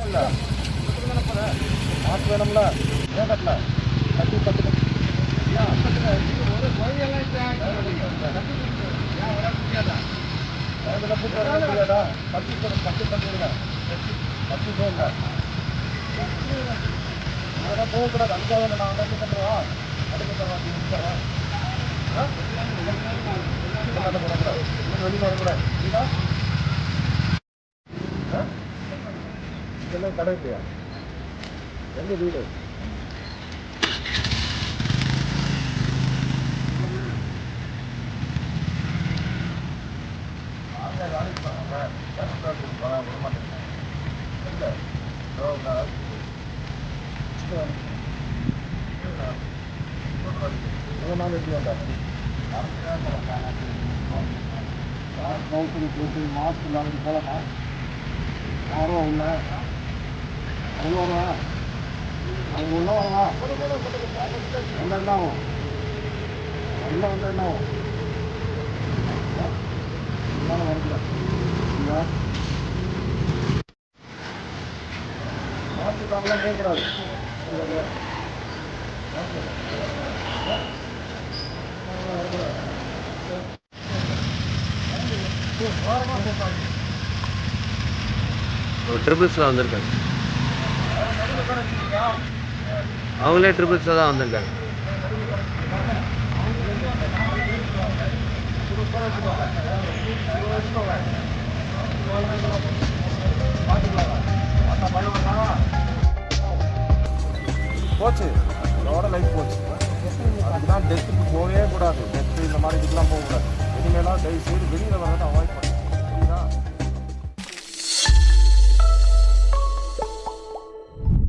இல்லை மாற்று வேணும்ல ஏன் கட்டல கட்டி கட்டுங்க ஒரு கோயிலெல்லாம் முடியாதா கட்டி பண்ணிடுங்க கட்டி போங்க அதெல்லாம் போகக்கூடாது அதுக்காக நான் வந்து கட்டுறவா அடுக்க தரவா முடிச்சிடறேன் போடக்கூடாது வெளியில் வரக்கூடாது இதெல்லாம் கடை இல்லையா எங்க வீடு மாஸ்க் இல்லாமல் போகலாமா யாரும் இல்லை அவ்வளோ வருவேன் அவங்க உள்ள வரலாம் உள்ள என்ன ஆகும் உள்ள வந்து என்ன ஆகும் வரல மாஸ்க் இல்லாமலாம் போகக்கூடாது ட்ரிபிள்ஸில் வந்திருக்காங்க அவங்களே ட்ரிபிள்ஸில் தான் வந்திருக்காங்க போச்சு இதோட லைஃப் போச்சு அதுக்கு தான் டெத்துக்கு போகவே கூடாது டெத்து இந்த மாதிரி இதுக்கெல்லாம் போகக்கூடாது இனிமேலாம் தயவு செய்து வெளியில் வர்றது அவாய்ட்